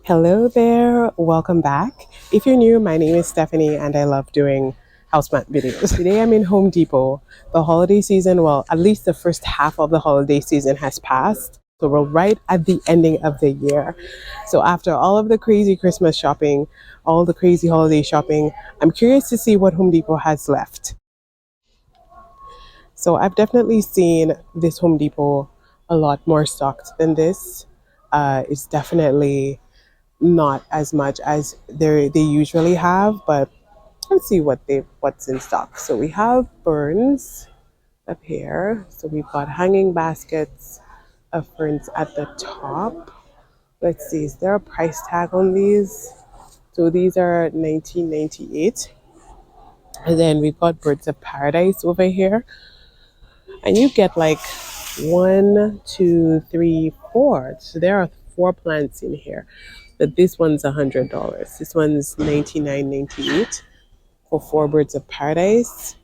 Hello there, welcome back. If you're new, my name is Stephanie and I love doing houseplant videos. Today I'm in Home Depot. The holiday season, well, at least the first half of the holiday season has passed. So we're right at the ending of the year. So after all of the crazy Christmas shopping, all the crazy holiday shopping, I'm curious to see what Home Depot has left. So I've definitely seen this Home Depot a lot more stocked than this. It's definitely not as much as they usually have, but let's see what's in stock. So we have ferns up here. So we've got hanging baskets of ferns at the top. Let's see, is there a price tag on these? So these are $19.98. And then we've got birds of paradise over here. And you get like 1, 2, 3, 4. So there are 4 plants in here. But this one's $100. This one's $99.98 for 4 birds of paradise.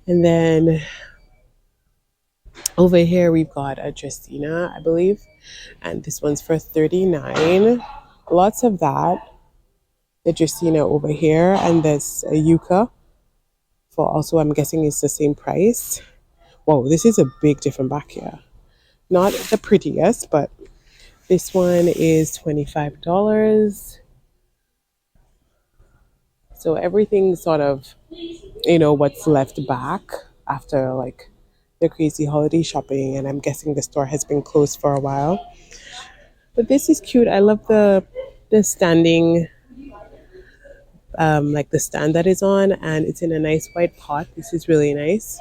And then over here we've got a Dracaena, I believe, and this one's for $39. Lots of that. The Dracaena over here, and this yucca for also, I'm guessing it's the same price. Whoa, this is a big Diffenachia. Not the prettiest, but this one is $25. So everything sort of, what's left back after like the crazy holiday shopping, and I'm guessing the store has been closed for a while. But this is cute. I love the standing, like the stand that is on, and it's in a nice white pot. This is really nice.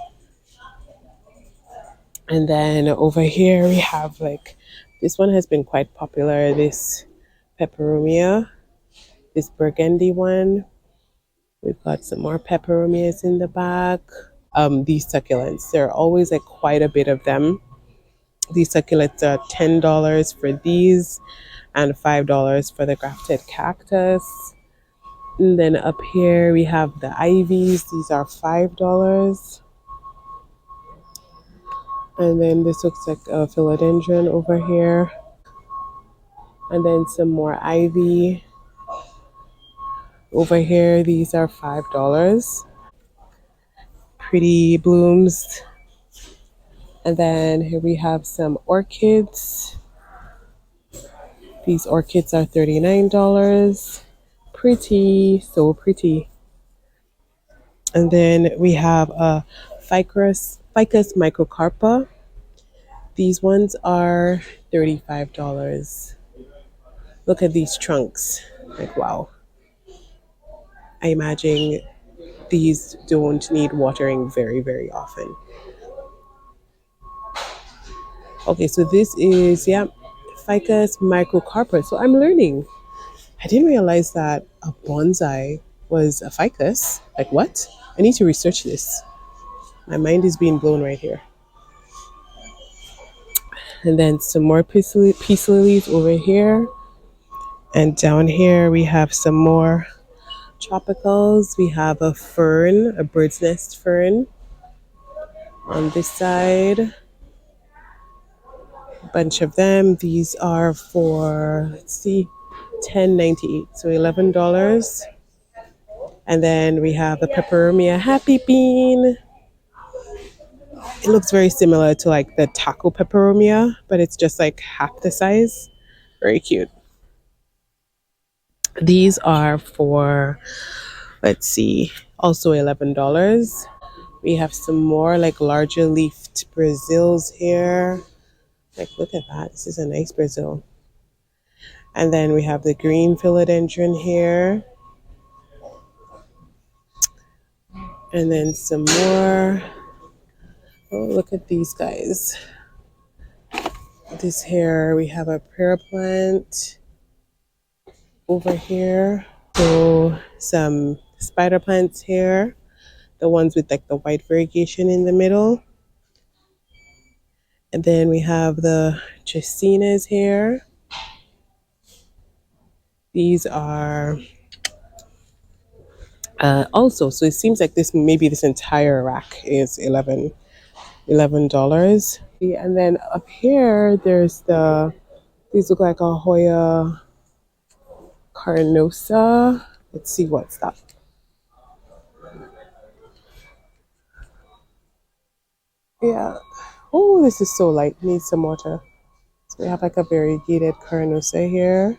And then over here we have like, this one has been quite popular, this Peperomia, this burgundy one. We've got some more peperomias in the back. These succulents, there are always like quite a bit of them. These succulents are $10 for these and $5 for the grafted cactus. And then up here we have the ivies. These are $5. And then this looks like a philodendron over here. And then some more ivy. Over here, these are $5. Pretty blooms. And then here we have some orchids. These orchids are $39. Pretty, so pretty. And then we have a Ficus Microcarpa. These ones are $35. Look at these trunks. Like, wow. I imagine these don't need watering very, very often. Okay, so this is, Ficus Microcarpa. So I'm learning. I didn't realize that a bonsai was a ficus. Like, what? I need to research this. My mind is being blown right here. And then some more peace lilies over here. And down here we have some more tropicals. We have a fern, a bird's nest fern on this side. A bunch of them. These are for, let's see, $10.98, so $11. And then we have the Peperomia Happy Bean. It looks very similar to like the taco peperomia, but it's just like half the size. Very cute. These are for, let's see, also $11. We have some more like larger leafed Brazils here. Like, look at that. This is a nice Brazil. And then we have the green philodendron here. And then some more. Oh, look at these guys. This here, we have a prayer plant over here. So some spider plants here. The ones with like the white variegation in the middle. And then we have the Dracaenas here. These are also, so it seems like this entire rack is $11. And then up here, there's these look like a Hoya carnosa. Let's see what's that. Yeah. Oh, this is so light. Needs some water. So we have like a variegated carnosa here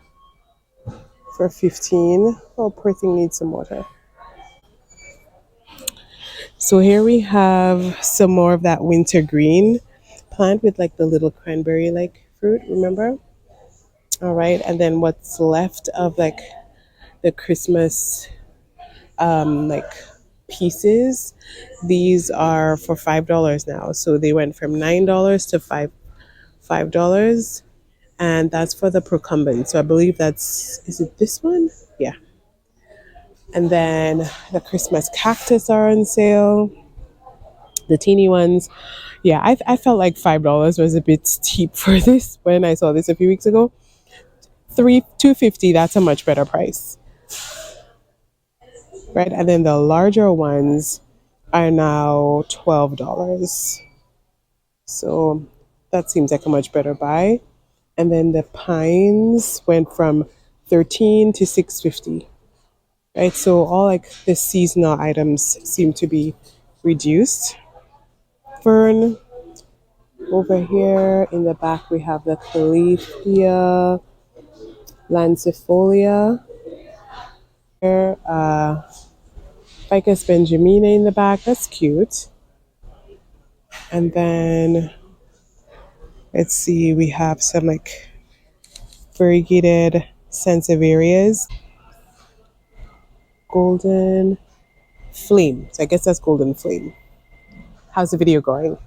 for 15. Oh, poor thing needs some water. So here we have some more of that winter green plant with like the little cranberry like fruit, remember? All right, and then what's left of like the Christmas like pieces, these are for $5 now. So they went from $9 to $5, and that's for the procumbens. So I believe is it this one? Yeah. And then the Christmas cactus are on sale, the teeny ones. Yeah, I felt like $5 was a bit steep for this when I saw this a few weeks ago. 250, that's a much better price, right? And then the larger ones are now $12. So that seems like a much better buy. And then the pines went from 13 to 650. Right? So all like the seasonal items seem to be reduced. Fern over here in the back we have the Calathea, lancifolia. Here, Ficus Benjamina in the back. That's cute. And then let's see, we have some like variegated sansevierias, golden flame. So I guess that's golden flame. How's the video going?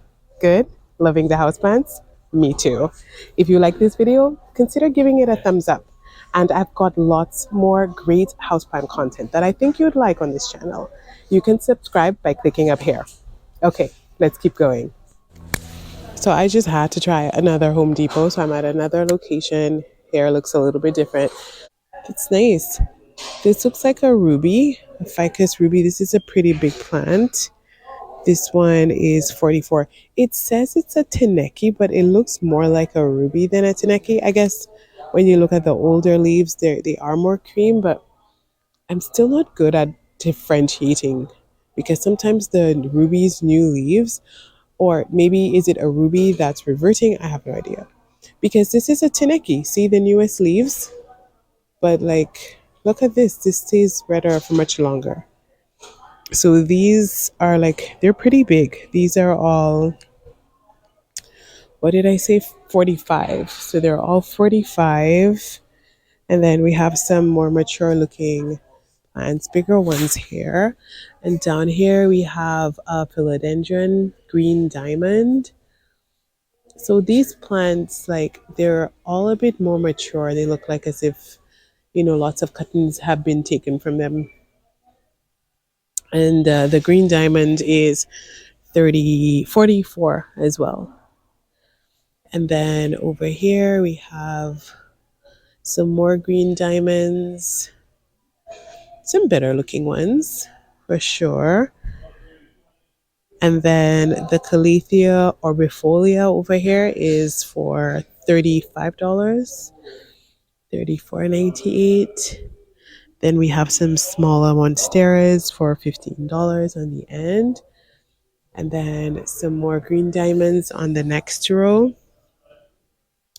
Good? Loving the houseplants? Me too. If you like this video, consider giving it a thumbs up. And I've got lots more great houseplant content that I think you'd like on this channel. You can subscribe by clicking up here. Okay, let's keep going. So I just had to try another Home Depot. So I'm at another location. Here looks a little bit different. It's nice. This looks like a ruby, a ficus ruby. This is a pretty big plant. This one is 44. It says it's a Tineke, but it looks more like a ruby than a Tineke. I guess when you look at the older leaves, they are more cream, but I'm still not good at differentiating because sometimes the ruby's new leaves, or maybe is it a ruby that's reverting? I have no idea. Because this is a Tineke. See the newest leaves? But like, look at this. This stays redder for much longer. So these are like, they're pretty big. These are all, what did I say? 45. So they're all 45. And then we have some more mature looking plants, bigger ones here. And down here we have a Philodendron Green Diamond. So these plants, like, they're all a bit more mature. They look like as if, lots of cuttings have been taken from them. And the green diamond is 44 as well. And then over here we have some more green diamonds, some better looking ones for sure. And then the Calathea orbifolia over here is for $35, $34.98. Then we have some smaller monsteras for $15 on the end. And then some more green diamonds on the next row.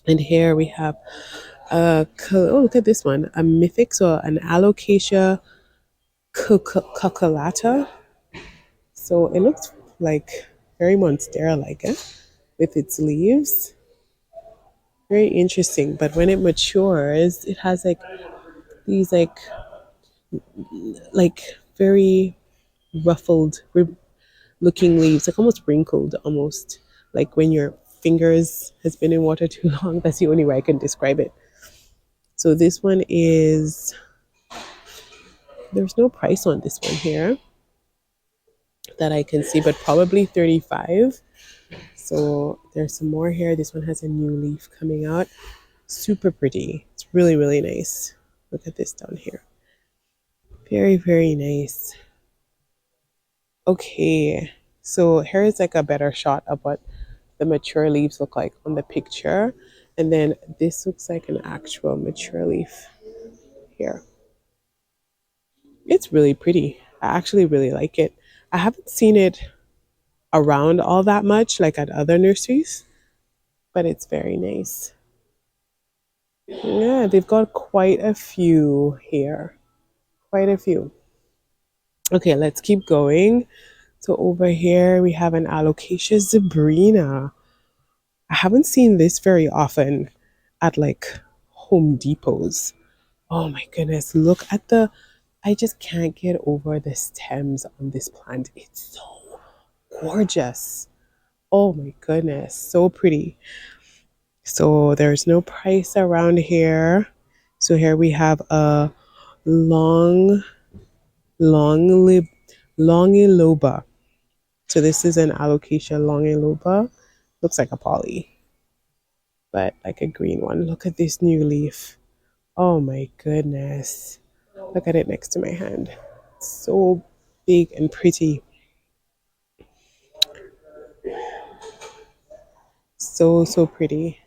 And here we have look at this one, a mythic, so an Alocacia Cucollata. So it looks like very Monstera like, with its leaves. Very interesting. But when it matures, it has like these like very ruffled looking leaves, like almost wrinkled, almost like when your fingers has been in water too long. That's the only way I can describe it. So this one is, there's no price on this one here that I can see, but probably 35. So there's some more here. This one has a new leaf coming out. Super pretty. It's really, really nice. Look at this down here. Very, very nice. Okay, so here is like a better shot of what the mature leaves look like on the picture. And then this looks like an actual mature leaf. here. It's really pretty. I actually really like it. I haven't seen it around all that much, like at other nurseries, but it's very nice. Yeah, they've got quite a few here. Quite a few. Okay, let's keep going. So over here we have an Alocasia Zebrina. I haven't seen this very often at like Home Depots. Oh my goodness, look at the, I just can't get over the stems on this plant. It's so gorgeous. Oh my goodness, so pretty. So there's no price around here. So here we have a long, long lib, longiloba. So this is an Alocasia Longiloba. Looks like a poly, but like a green one. Look at this new leaf. Oh my goodness. Look at it next to my hand. It's so big and pretty. So, so pretty.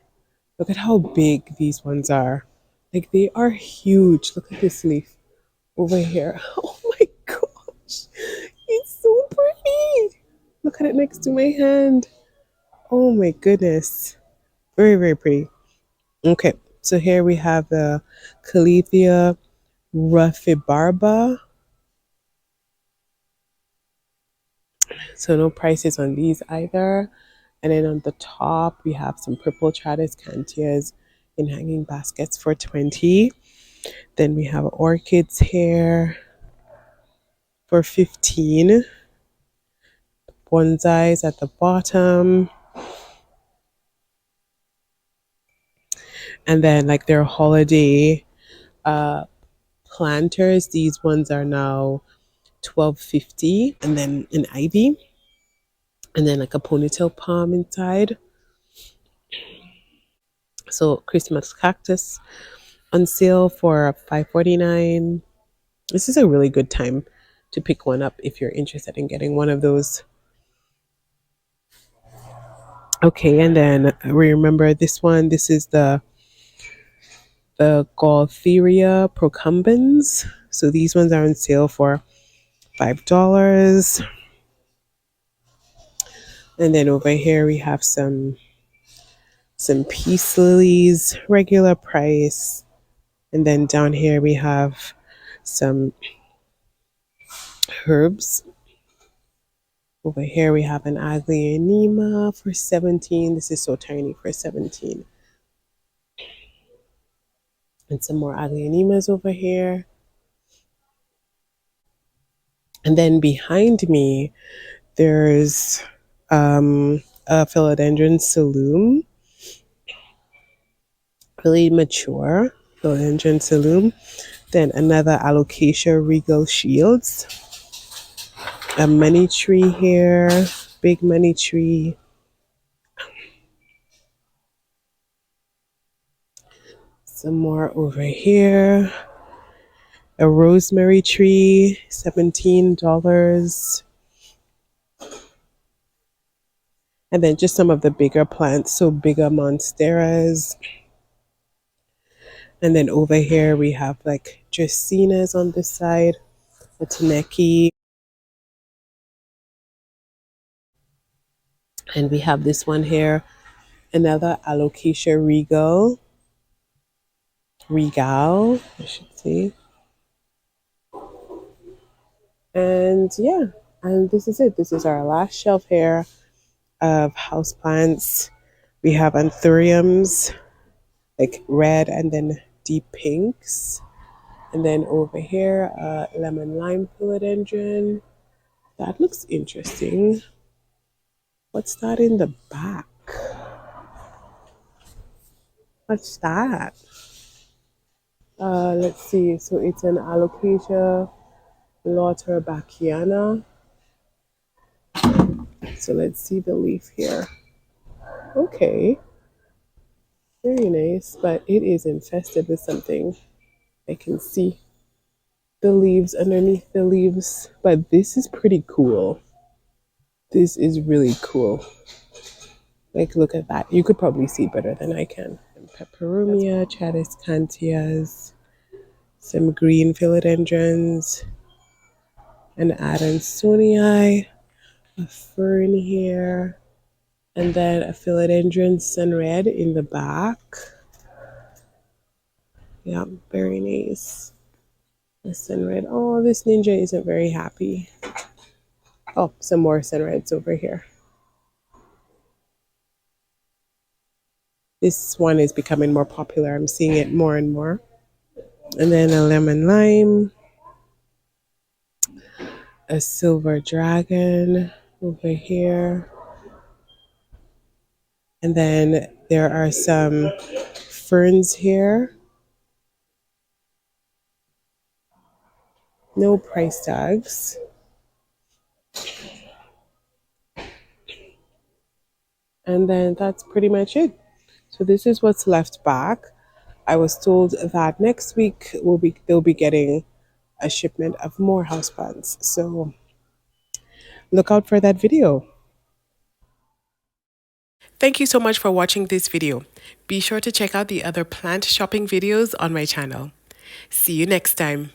Look at how big these ones are. Like they are huge. Look at this leaf over here. Oh my gosh. It's so pretty. Look at it next to my hand. Oh my goodness. Very, very pretty. Okay, so here we have the Calathea ruffibarba. So no prices on these either. And then on the top, we have some purple Tradescantias in hanging baskets for 20. Then we have orchids here for 15. Bonsais at the bottom. And then like their holiday planters, these ones are now 12.50. And then an ivy. And then like a ponytail palm inside. So Christmas cactus on sale for $5.49. This is a really good time to pick one up if you're interested in getting one of those. Okay, and then remember this one. This is the Gaultheria procumbens. So these ones are on sale for $5. And then over here we have some peace lilies, regular price. And then down here we have some herbs. Over here we have an aglaonema for 17. This is so tiny for 17. And some more aglaonemas over here. And then behind me, there's a Philodendron Selloum, really mature Philodendron Selloum. Then another Alocasia Regal Shields, a money tree here, big money tree. Some more over here. A rosemary tree, $17. And then just some of the bigger plants, so bigger monsteras. And then over here we have like Dracaenas on this side, a Tineke. And we have this one here, another Alocasia Regal, I should say. And yeah, and this is it. This is our last shelf here of houseplants. We have Anthuriums, like red and then deep pinks. And then over here, lemon lime philodendron. That looks interesting. What's that in the back? What's that? Let's see. So it's an Alocasia lauterbachiana. So let's see the leaf here. Okay. Very nice, but it is infested with something. I can see the leaves underneath the leaves, but this is pretty cool. This is really cool. Like, look at that. You could probably see better than I can. And Peperomia Tradescantias. some green philodendrons, an Adansonii, a fern here, and then a philodendron sunred in the back. Yeah, very nice. The sunred. Oh, this ninja isn't very happy. Oh, some more sunreds over here. This one is becoming more popular. I'm seeing it more and more. And then a lemon lime, a silver dragon over here. And then there are some ferns here. No price tags. And then that's pretty much it. So this is what's left back. I was told that next week they'll be getting a shipment of more houseplants. So look out for that video. Thank you so much for watching this video. Be sure to check out the other plant shopping videos on my channel. See you next time.